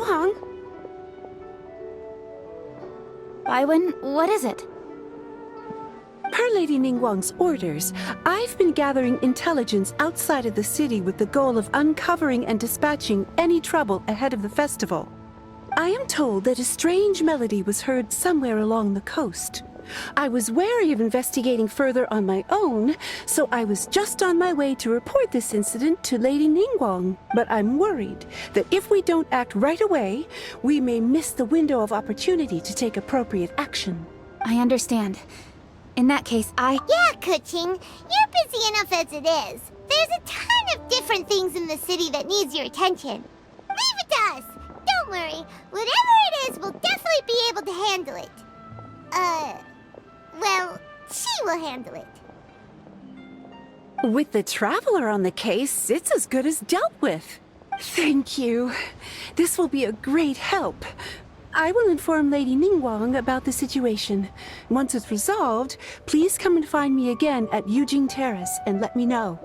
Ningguang? Baiwen, what is it? Per Lady Ningguang's orders, I've been gathering intelligence outside of the city with the goal of uncovering and dispatching any trouble ahead of the festival. I am told that a strange melody was heard somewhere along the coast. I was wary of investigating further on my own, so I was just on my way to report this incident to Lady Ningguang. But I'm worried that if we don't act right away, we may miss the window of opportunity to take appropriate action. I understand. In that case, Yeah, Kuching, you're busy enough as it is. There's a ton of different things in the city that needs your attention. Leave it to us. Don't worry. Whatever it is, we'll definitely be able to handle it. Well, she will handle it. With the Traveler on the case, it's as good as dealt with. Thank you. This will be a great help. I will inform Lady Ningguang about the situation. Once it's resolved, please come and find me again at Yujing Terrace and let me know.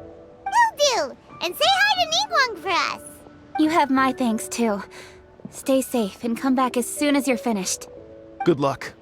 Will do. And say hi to Ningguang for us. you have my thanks too. Stay safe and come back as soon as you're finished. Good luck.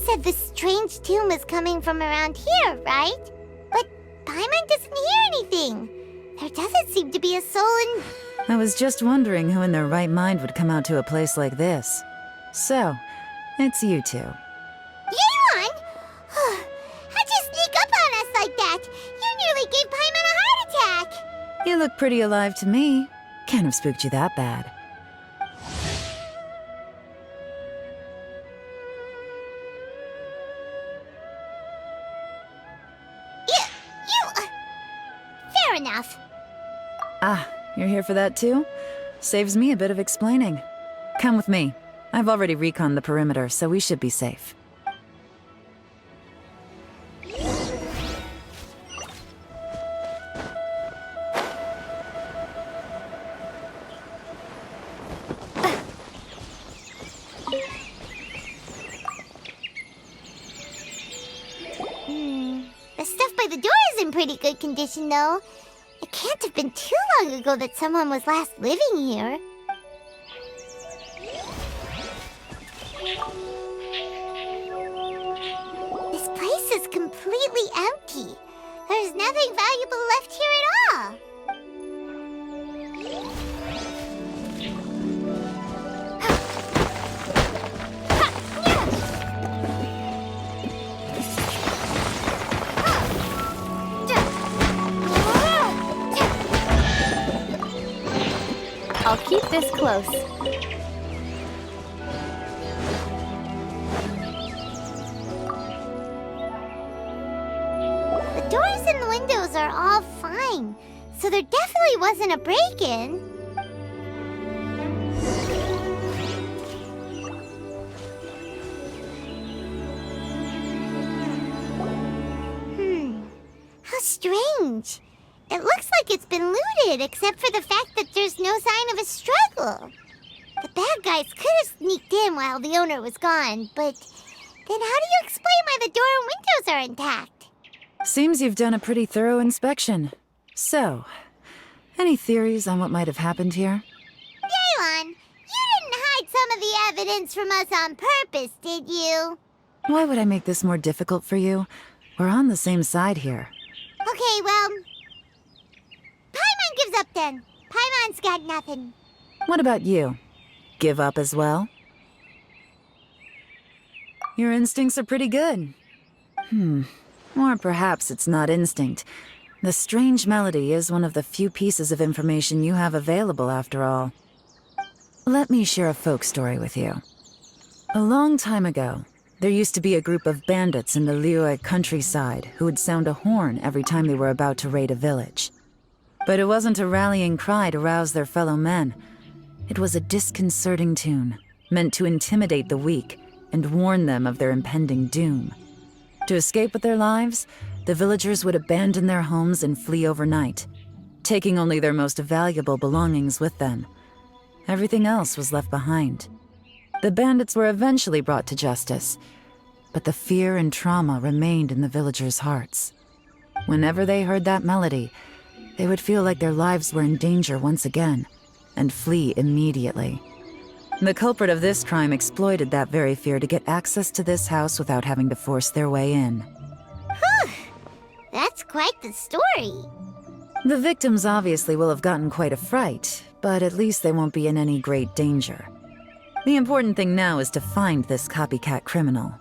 Said the strange tune was coming from around here, right? But Paimon doesn't hear anything. There doesn't seem to be a soul in... I was just wondering who in their right mind would come out to a place like this. So, it's you two. Yeon! How'd you sneak up on us like that? You nearly gave Paimon a heart attack! You look pretty alive to me. Can't have spooked you that bad. Fair enough. Ah, you're here for that too? Saves me a bit of explaining. Come with me. I've already reconned the perimeter, so we should be safe. The stuff by the door is in pretty good condition, though. It can't have been too long ago that someone was last living here. This place is completely empty. There's nothing valuable left here at all. I'll keep this close. The doors and the windows are all fine, so there definitely wasn't a break-in. How strange. It looks like it's been looted, except for the fact that there's no sign of a struggle. The bad guys could have sneaked in while the owner was gone, but then how do you explain why the door and windows are intact? Seems you've done a pretty thorough inspection. So, any theories on what might have happened here? Daylon, you didn't hide some of the evidence from us on purpose, did you? Why would I make this more difficult for you? We're on the same side here. Okay, well, gives up then. Paimon's got nothing. What about you? Give up as well? Your instincts are pretty good. Or perhaps it's not instinct. The strange melody is one of the few pieces of information you have available, after all. Let me share a folk story with you. A long time ago, there used to be a group of bandits in the Liyue countryside who would sound a horn every time they were about to raid a village. But it wasn't a rallying cry to rouse their fellow men. It was a disconcerting tune, meant to intimidate the weak and warn them of their impending doom. To escape with their lives, the villagers would abandon their homes and flee overnight, taking only their most valuable belongings with them. Everything else was left behind. The bandits were eventually brought to justice, but the fear and trauma remained in the villagers' hearts. Whenever they heard that melody, they would feel like their lives were in danger once again, and flee immediately. The culprit of this crime exploited that very fear to get access to this house without having to force their way in. That's quite the story. The victims obviously will have gotten quite a fright, but at least they won't be in any great danger. The important thing now is to find this copycat criminal.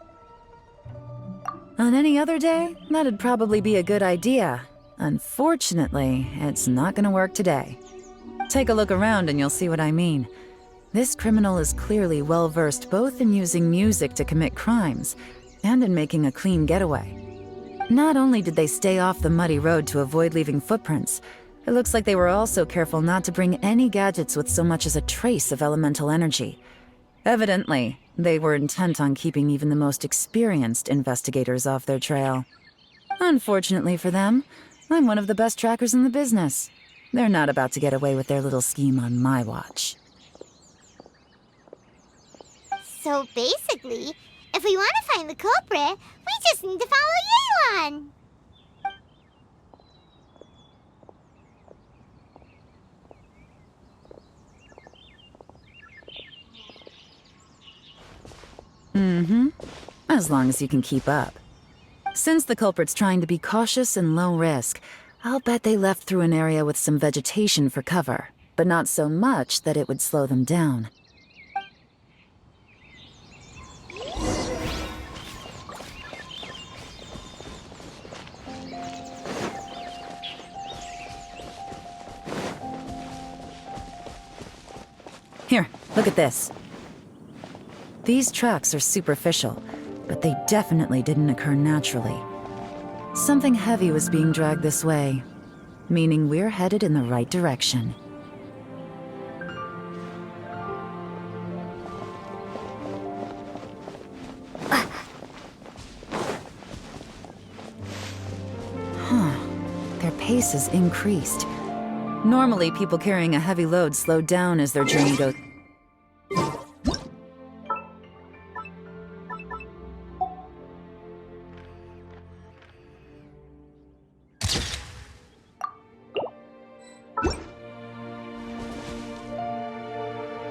On any other day, that'd probably be a good idea. Unfortunately, it's not gonna work today. Take a look around and you'll see what I mean. This criminal is clearly well-versed both in using music to commit crimes and in making a clean getaway. Not only did they stay off the muddy road to avoid leaving footprints, it looks like they were also careful not to bring any gadgets with so much as a trace of elemental energy. Evidently, they were intent on keeping even the most experienced investigators off their trail. Unfortunately for them, I'm one of the best trackers in the business. They're not about to get away with their little scheme on my watch. So basically, if we want to find the culprit, we just need to follow Yelan. As long as you can keep up. Since the culprit's trying to be cautious and low risk, I'll bet they left through an area with some vegetation for cover, but not so much that it would slow them down. Here, look at this. These tracks are superficial, but they definitely didn't occur naturally. Something heavy was being dragged this way, meaning we're headed in the right direction. Their pace has increased. Normally, people carrying a heavy load slow down as their journey goes.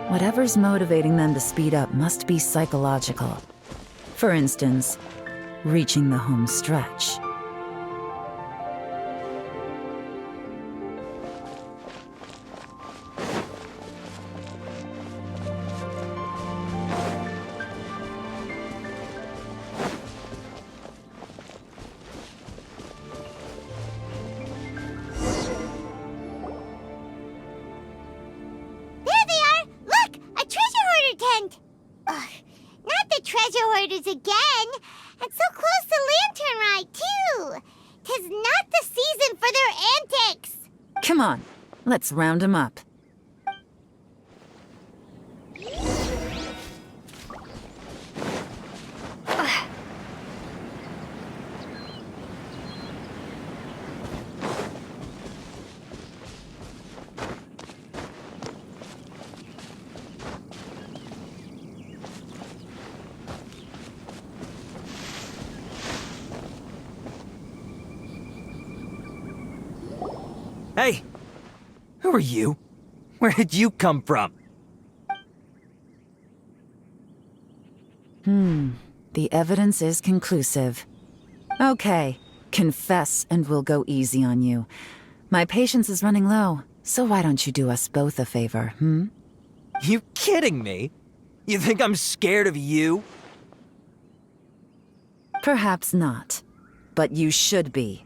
Whatever's motivating them to speed up must be psychological. For instance, reaching the home stretch. Again, and so close to Lantern Ride, too. 'Tis not the season for their antics. Come on, let's round them up. Hey! Who are you? Where did you come from? The evidence is conclusive. Okay, confess and we'll go easy on you. My patience is running low, So why don't you do us both a favor, hmm? You kidding me? You think I'm scared of you? Perhaps not, but you should be.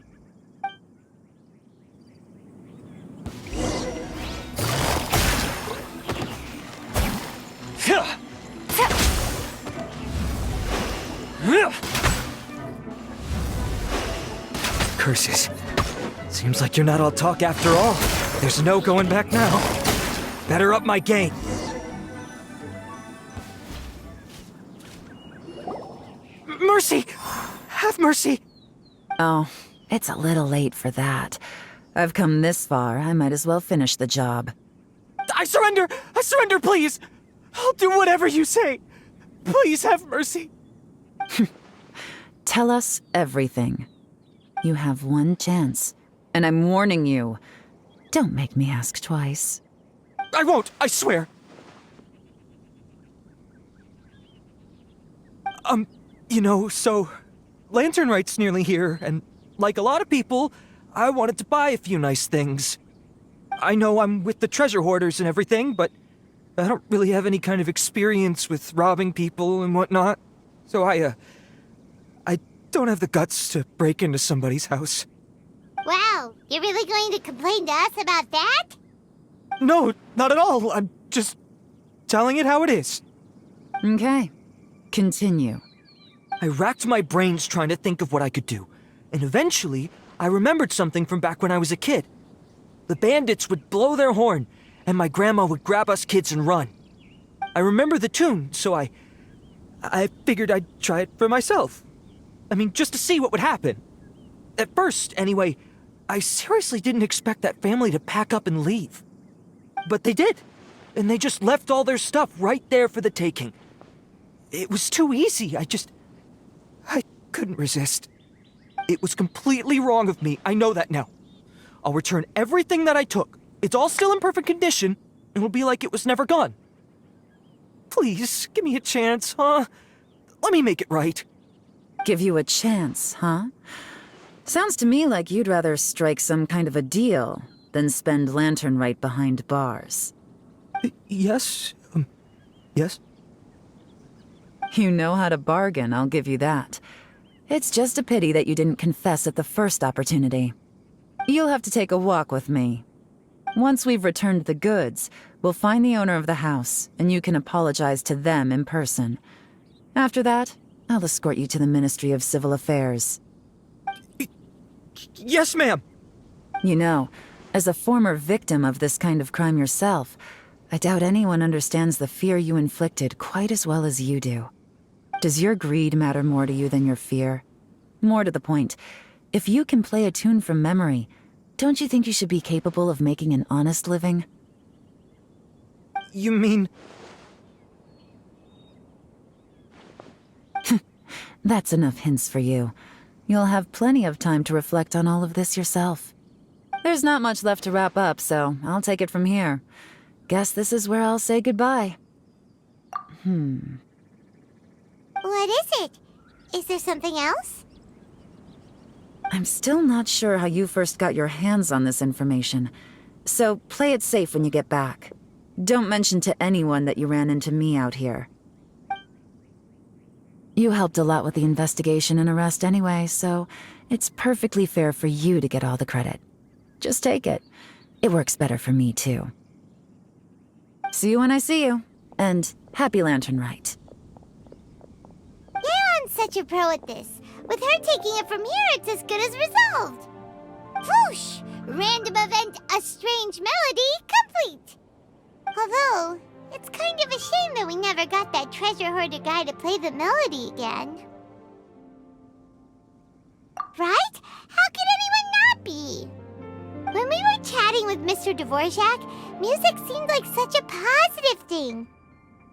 Curses. Seems like you're not all talk after all. There's no going back now. Better up my game. Mercy! Have mercy! Oh, it's a little late for that. I've come this far, I might as well finish the job. I surrender! I surrender, please! I'll do whatever you say. Please have mercy. Tell us everything. You have one chance, and I'm warning you. Don't make me ask twice. I won't, I swear. So Lantern Right's nearly here, and like a lot of people, I wanted to buy a few nice things. I know I'm with the treasure hoarders and everything, but I don't really have any kind of experience with robbing people and whatnot. So I don't have the guts to break into somebody's house. Wow, you're really going to complain to us about that? No, not at all. I'm just telling it how it is. Okay, continue. I racked my brains trying to think of what I could do, and eventually, I remembered something from back when I was a kid. The bandits would blow their horn, and my grandma would grab us kids and run. I remember the tune, so I figured I'd try it for myself. I mean, just to see what would happen. At first, anyway, I seriously didn't expect that family to pack up and leave. But they did, and they just left all their stuff right there for the taking. It was too easy, I couldn't resist. It was completely wrong of me, I know that now. I'll return everything that I took. It's all still in perfect condition, and it'll be like it was never gone. Please, give me a chance, huh? Let me make it right. Give you a chance, huh? Sounds to me like you'd rather strike some kind of a deal than spend Lantern Right behind bars. Yes? Yes? You know how to bargain, I'll give you that. It's just a pity that you didn't confess at the first opportunity. You'll have to take a walk with me. Once we've returned the goods, we'll find the owner of the house, and you can apologize to them in person. After that, I'll escort you to the Ministry of Civil Affairs. Yes, ma'am! You know, as a former victim of this kind of crime yourself, I doubt anyone understands the fear you inflicted quite as well as you do. Does your greed matter more to you than your fear? More to the point, if you can play a tune from memory, don't you think you should be capable of making an honest living? You mean... That's enough hints for you. You'll have plenty of time to reflect on all of this yourself. There's not much left to wrap up, so I'll take it from here. Guess this is where I'll say goodbye. What is it? Is there something else? I'm still not sure how you first got your hands on this information, so play it safe when you get back. Don't mention to anyone that you ran into me out here. You helped a lot with the investigation and arrest anyway, so it's perfectly fair for you to get all the credit. Just take it. It works better for me, too. See you when I see you, and happy Lantern Right. Yaron's such a pro at this. With her taking it from here, it's as good as resolved. Whoosh! Random event, a strange melody, complete! Although, it's kind of a shame that we never got that treasure hoarder guy to play the melody again. Right? How could anyone not be? When we were chatting with Mr. Dvorak, music seemed like such a positive thing.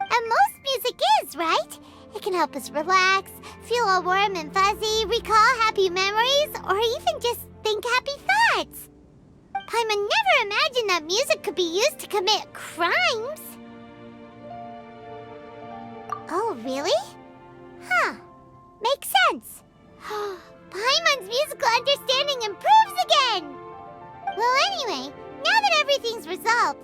And most music is, right? It can help us relax, feel all warm and fuzzy, recall happy memories, or even just think happy thoughts. Paimon never imagined that music could be used to commit crimes. Oh, really? Huh. Makes sense. Paimon's musical understanding improves again! Well, anyway, now that everything's resolved,